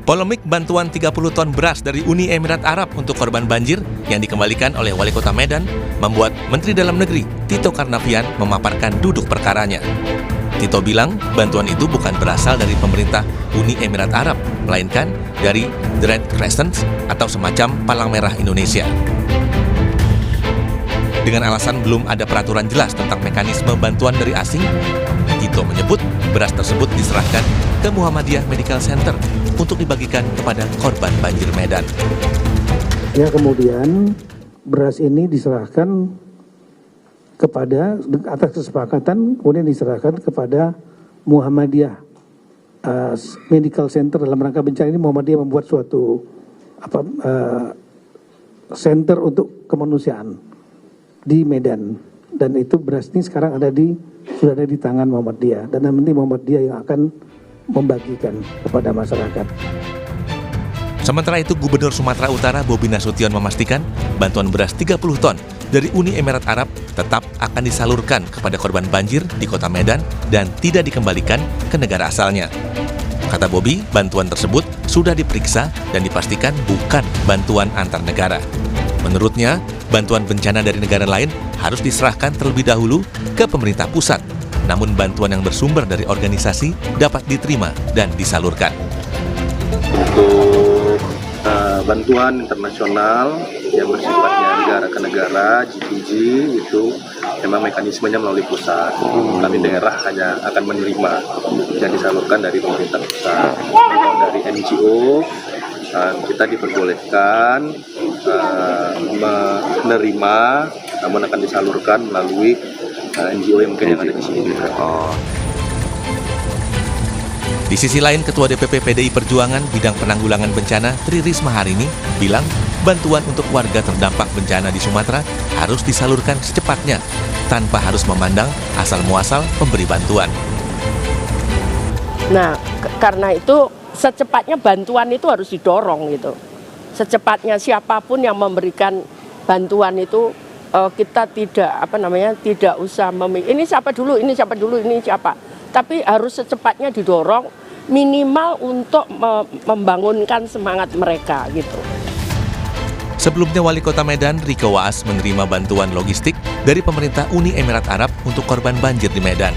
Polemik bantuan 30 ton beras dari Uni Emirat Arab untuk korban banjir yang dikembalikan oleh Wali Kota Medan membuat Menteri Dalam Negeri Tito Karnavian memaparkan duduk perkaranya. Tito bilang bantuan itu bukan berasal dari pemerintah Uni Emirat Arab, melainkan dari The Red Crescent atau semacam Palang Merah Indonesia. Dengan alasan belum ada peraturan jelas tentang mekanisme bantuan dari asing, Tito menyebut beras tersebut diserahkan ke Muhammadiyah Medical Center untuk dibagikan kepada korban banjir Medan. Ya, kemudian beras ini diserahkan kepada, atas kesepakatan, kemudian diserahkan kepada Muhammadiyah Medical Center. Dalam rangka bencana ini Muhammadiyah membuat suatu center untuk kemanusiaan di Medan, dan itu beras ini sekarang sudah ada di tangan Muhammadiyah, dan nanti Muhammadiyah yang akan membagikan kepada masyarakat. Sementara itu, Gubernur Sumatera Utara Bobi Nasution memastikan bantuan beras 30 ton dari Uni Emirat Arab tetap akan disalurkan kepada korban banjir di Kota Medan dan tidak dikembalikan ke negara asalnya. Kata Bobi, bantuan tersebut sudah diperiksa dan dipastikan bukan bantuan antar negara. Menurutnya, bantuan bencana dari negara lain harus diserahkan terlebih dahulu ke pemerintah pusat. Namun bantuan yang bersumber dari organisasi dapat diterima dan disalurkan. Untuk bantuan internasional yang bersifatnya negara ke negara, GPG, itu memang mekanismenya melalui pusat. Kami daerah hanya akan menerima yang disalurkan dari pemerintah pusat. Kalau dari NGO, kita diperbolehkan menerima, namun akan disalurkan melalui NGO yang mungkin yang ada di sini. Di sisi lain, Ketua DPP PDI Perjuangan bidang penanggulangan bencana Tri Risma hari ini bilang bantuan untuk warga terdampak bencana di Sumatera harus disalurkan secepatnya tanpa harus memandang asal-muasal pemberi bantuan. Nah, karena itu secepatnya bantuan itu harus didorong gitu. Secepatnya siapapun yang memberikan bantuan itu kita tidak usah ini siapa dulu, ini siapa. Tapi harus secepatnya didorong minimal untuk membangunkan semangat mereka gitu. Sebelumnya Wali Kota Medan Riko Waas menerima bantuan logistik dari pemerintah Uni Emirat Arab untuk korban banjir di Medan.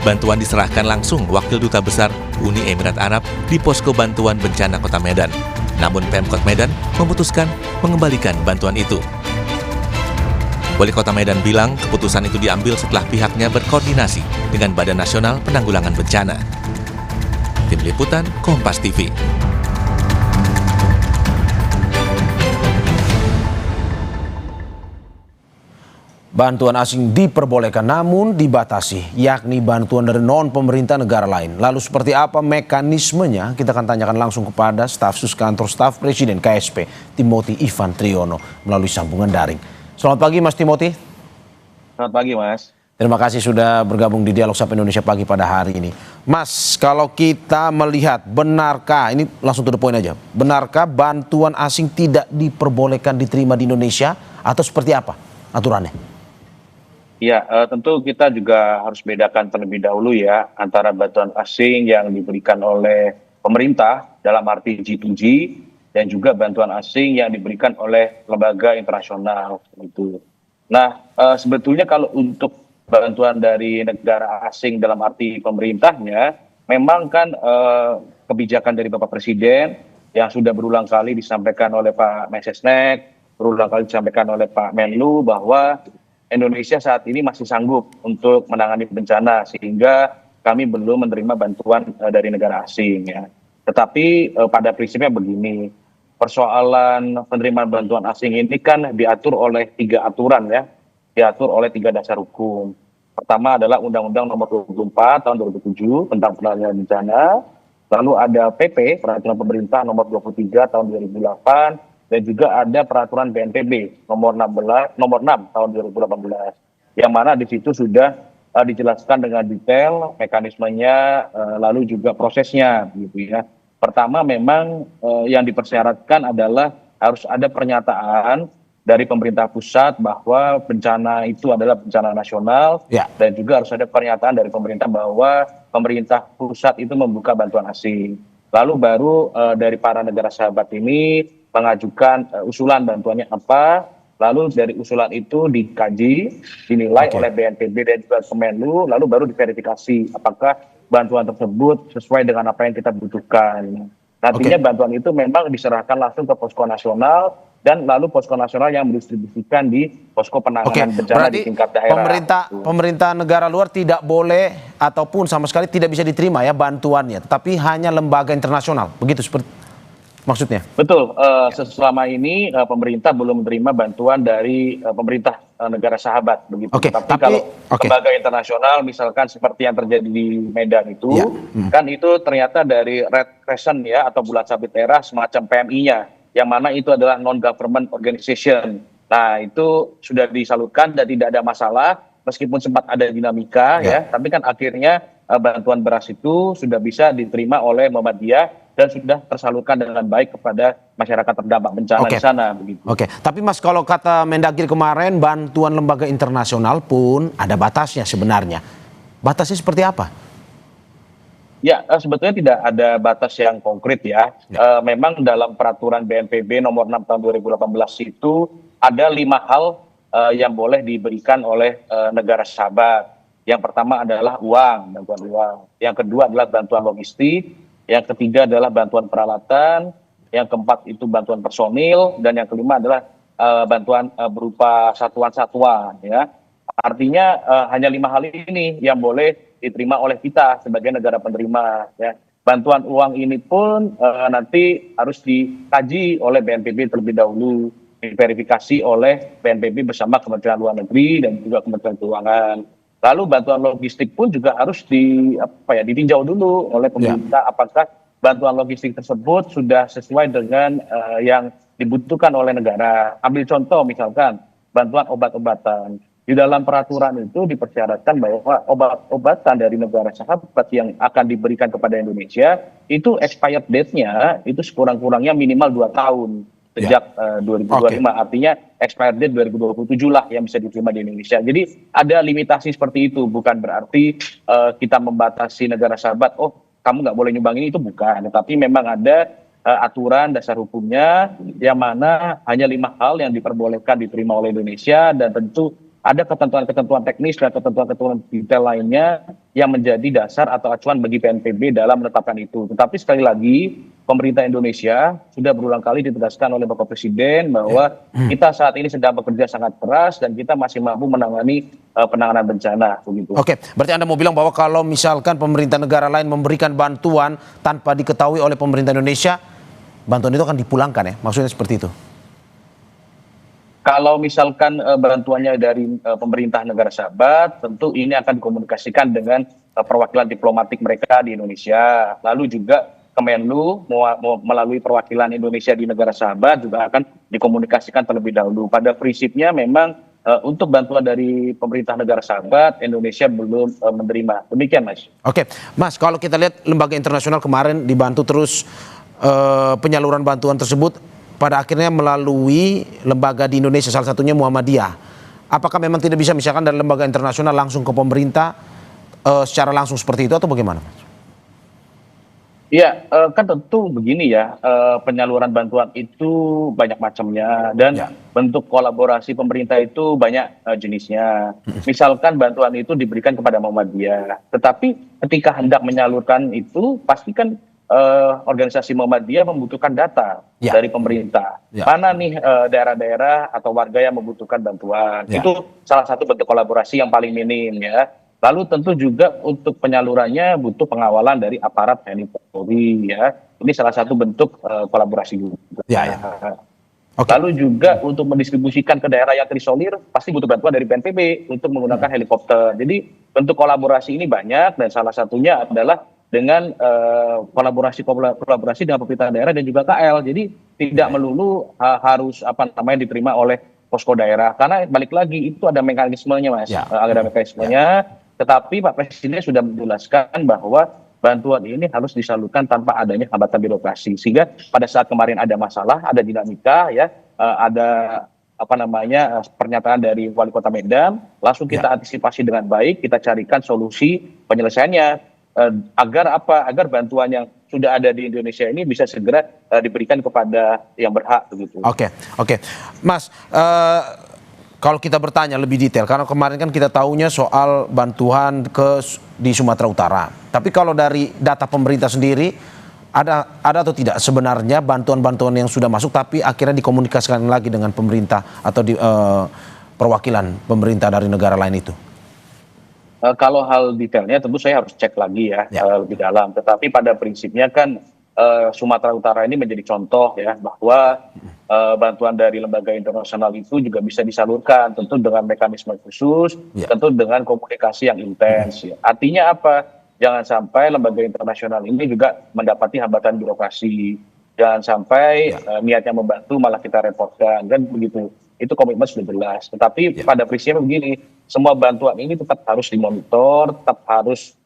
Bantuan diserahkan langsung Wakil Duta Besar Uni Emirat Arab di Posko Bantuan Bencana Kota Medan. Namun Pemkot Medan memutuskan mengembalikan bantuan itu. Wali Kota Medan bilang keputusan itu diambil setelah pihaknya berkoordinasi dengan Badan Nasional Penanggulangan Bencana. Tim Liputan Kompas TV. Bantuan asing diperbolehkan namun dibatasi, yakni bantuan dari non-pemerintah negara lain. Lalu seperti apa mekanismenya? Kita akan tanyakan langsung kepada staf sus kantor staf Presiden KSP, Timothy Ivan Triono, melalui sambungan daring. Selamat pagi Mas Timothy. Selamat pagi Mas. Terima kasih sudah bergabung di Dialog Sapa Indonesia Pagi pada hari ini. Mas, kalau kita melihat benarkah, ini langsung to the point aja, benarkah bantuan asing tidak diperbolehkan diterima di Indonesia atau seperti apa aturannya? Ya, tentu kita juga harus bedakan terlebih dahulu ya antara bantuan asing yang diberikan oleh pemerintah dalam arti G2G dan juga bantuan asing yang diberikan oleh lembaga internasional itu. Nah, sebetulnya kalau untuk bantuan dari negara asing dalam arti pemerintahnya, memang kan kebijakan dari Bapak Presiden yang sudah berulang kali disampaikan oleh Pak Mensesnek, berulang kali disampaikan oleh Pak Menlu bahwa Indonesia saat ini masih sanggup untuk menangani bencana sehingga kami belum menerima bantuan dari negara asing ya. Tetapi pada prinsipnya begini, persoalan penerimaan bantuan asing ini kan diatur oleh 3 aturan ya, diatur oleh 3 dasar hukum. Pertama adalah Undang-Undang Nomor 24 Tahun 2007 tentang penanggulangan bencana, lalu ada PP Peraturan Pemerintah Nomor 23 Tahun 2008. Dan juga ada peraturan BNPB nomor 6 tahun 2018 yang mana di situ sudah dijelaskan dengan detail mekanismenya lalu juga prosesnya gitu ya. Pertama memang yang dipersyaratkan adalah harus ada pernyataan dari pemerintah pusat bahwa bencana itu adalah bencana nasional ya. Dan juga harus ada pernyataan dari pemerintah bahwa pemerintah pusat itu membuka bantuan asing. lalu baru dari para negara sahabat ini mengajukan usulan bantuannya apa, lalu dari usulan itu dikaji, dinilai oleh BNPB dan juga Kemenlu, lalu baru diverifikasi apakah bantuan tersebut sesuai dengan apa yang kita butuhkan. Nantinya bantuan itu memang diserahkan langsung ke posko nasional dan lalu posko nasional yang mendistribusikan di posko penanganan bencana di tingkat daerah. Pemerintah negara luar tidak boleh ataupun sama sekali tidak bisa diterima ya bantuannya, tapi hanya lembaga internasional, begitu seperti maksudnya? Betul, selama ini pemerintah belum menerima bantuan dari pemerintah negara sahabat begitu. Tapi kalau lembaga internasional misalkan seperti yang terjadi di Medan itu, kan itu ternyata dari Red Crescent ya atau Bulan Sabit Merah semacam PMI-nya, yang mana itu adalah non-government organization. Nah itu sudah disalurkan dan tidak ada masalah, meskipun sempat ada dinamika ya, tapi kan akhirnya bantuan beras itu sudah bisa diterima oleh Muhammadiyah dan sudah tersalurkan dengan baik kepada masyarakat terdampak bencana di sana. Begitu. Tapi Mas, kalau kata Mendagri kemarin, bantuan lembaga internasional pun ada batasnya sebenarnya. Batasnya seperti apa? Ya, sebetulnya tidak ada batas yang konkret ya. Memang dalam peraturan BNPB nomor 6 tahun 2018 itu ada 5 hal yang boleh diberikan oleh negara sahabat. Yang pertama adalah uang, bantuan uang. Yang kedua adalah bantuan logistik. Yang ketiga adalah bantuan peralatan, yang keempat itu bantuan personil, dan yang kelima adalah bantuan berupa satuan-satuan. Ya. Artinya hanya 5 hal ini yang boleh diterima oleh kita sebagai negara penerima. Ya. Bantuan uang ini pun nanti harus dikaji oleh BNPB terlebih dahulu, diverifikasi oleh BNPB bersama Kementerian Luar Negeri dan juga Kementerian Keuangan. Lalu bantuan logistik pun juga harus ditinjau dulu oleh pemerintah apakah bantuan logistik tersebut sudah sesuai dengan yang dibutuhkan oleh negara. Ambil contoh misalkan bantuan obat-obatan. Di dalam peraturan itu dipersyaratkan bahwa obat-obatan dari negara sahabat yang akan diberikan kepada Indonesia itu expired date-nya itu sekurang-kurangnya minimal 2 tahun. Sejak 2025, artinya expired date 2027 lah yang bisa diterima di Indonesia. Jadi ada limitasi seperti itu, bukan berarti kita membatasi negara sahabat, oh kamu nggak boleh nyumbang ini, itu bukan. Tetapi memang ada aturan dasar hukumnya yang mana hanya 5 hal yang diperbolehkan diterima oleh Indonesia, dan tentu ada ketentuan-ketentuan teknis dan ketentuan-ketentuan detail lainnya yang menjadi dasar atau acuan bagi BNPB dalam menetapkan itu. Tetapi sekali lagi, pemerintah Indonesia sudah berulang kali ditegaskan oleh Bapak Presiden bahwa kita saat ini sedang bekerja sangat keras dan kita masih mampu menangani penanganan bencana. Begitu. Berarti Anda mau bilang bahwa kalau misalkan pemerintah negara lain memberikan bantuan tanpa diketahui oleh pemerintah Indonesia, bantuan itu akan dipulangkan ya? Maksudnya seperti itu? Kalau misalkan bantuannya dari pemerintah negara sahabat, tentu ini akan dikomunikasikan dengan perwakilan diplomatik mereka di Indonesia. Lalu juga Kemenlu melalui perwakilan Indonesia di negara sahabat juga akan dikomunikasikan terlebih dahulu. Pada prinsipnya memang untuk bantuan dari pemerintah negara sahabat, Indonesia belum menerima. Demikian, Mas. Mas, kalau kita lihat lembaga internasional kemarin dibantu terus penyaluran bantuan tersebut, pada akhirnya melalui lembaga di Indonesia, salah satunya Muhammadiyah. Apakah memang tidak bisa misalkan dari lembaga internasional langsung ke pemerintah secara langsung seperti itu atau bagaimana, Mas? Ya, kan tentu begini ya, penyaluran bantuan itu banyak macamnya dan bentuk kolaborasi pemerintah itu banyak jenisnya. Misalkan bantuan itu diberikan kepada Muhammadiyah, tetapi ketika hendak menyalurkan itu pasti kan organisasi Muhammadiyah membutuhkan data dari pemerintah. Mana nih daerah-daerah atau warga yang membutuhkan bantuan. Itu salah satu bentuk kolaborasi yang paling minim ya. Lalu tentu juga untuk penyalurannya butuh pengawalan dari aparat TNI Polri ya. Ini salah satu bentuk kolaborasi juga. Lalu juga untuk mendistribusikan ke daerah yang terisolir pasti butuh bantuan dari BNPB untuk menggunakan helikopter. Jadi bentuk kolaborasi ini banyak dan salah satunya adalah dengan kolaborasi dengan pemerintah daerah dan juga KL. Jadi tidak melulu harus diterima oleh posko daerah, karena balik lagi itu ada mekanismenya, Mas. Ada mekanismenya, tetapi Pak Presiden sudah menjelaskan bahwa bantuan ini harus disalurkan tanpa adanya hambatan birokrasi. Sehingga pada saat kemarin ada masalah, ada dinamika ya, ada pernyataan dari Wali Kota Medan, langsung kita antisipasi dengan baik, kita carikan solusi penyelesaiannya. Agar bantuan yang sudah ada di Indonesia ini bisa segera diberikan kepada yang berhak begitu. Oke. Mas, kalau kita bertanya lebih detail, karena kemarin kan kita tahunya soal bantuan di Sumatera Utara. Tapi kalau dari data pemerintah sendiri, ada atau tidak sebenarnya bantuan-bantuan yang sudah masuk tapi akhirnya dikomunikasikan lagi dengan pemerintah atau di perwakilan pemerintah dari negara lain itu? Kalau hal detailnya tentu saya harus cek lagi ya, lebih dalam. Tetapi pada prinsipnya kan Sumatera Utara ini menjadi contoh ya bahwa bantuan dari lembaga internasional itu juga bisa disalurkan tentu dengan mekanisme khusus, tentu dengan komunikasi yang intens. Ya. Artinya apa? Jangan sampai lembaga internasional ini juga mendapati hambatan birokrasi. Jangan sampai niatnya membantu malah kita repotkan kan begitu. Itu komitmen sudah jelas. Tetapi pada prinsipnya begini, semua bantuan ini tetap harus dimonitor, tetap harus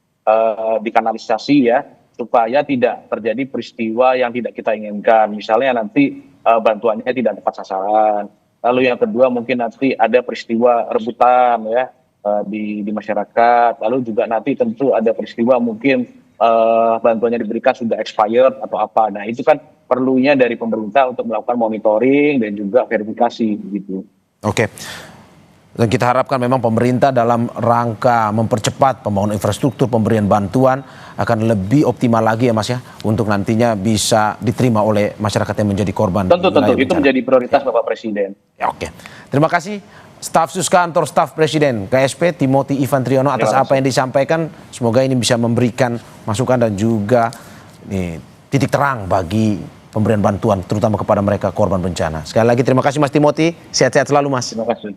dikanalisasi ya, supaya tidak terjadi peristiwa yang tidak kita inginkan. Misalnya nanti bantuannya tidak tepat sasaran. Lalu yang kedua mungkin nanti ada peristiwa rebutan ya di masyarakat. Lalu juga nanti tentu ada peristiwa mungkin bantuannya diberikan sudah expired atau apa. Nah itu kan perlunya dari pemerintah untuk melakukan monitoring dan juga verifikasi gitu. Oke. Dan kita harapkan memang pemerintah dalam rangka mempercepat pembangunan infrastruktur, pemberian bantuan akan lebih optimal lagi ya Mas ya, untuk nantinya bisa diterima oleh masyarakat yang menjadi korban. Tentu itu menjadi prioritas Bapak Presiden. Ya, oke. Terima kasih Staf Sus Kantor Staf Presiden KSP Timothy Ivan Triono atas apa yang disampaikan. Semoga ini bisa memberikan masukan dan juga titik terang bagi pemberian bantuan terutama kepada mereka korban bencana. Sekali lagi terima kasih Mas Timothy, sehat-sehat selalu Mas. Terima kasih.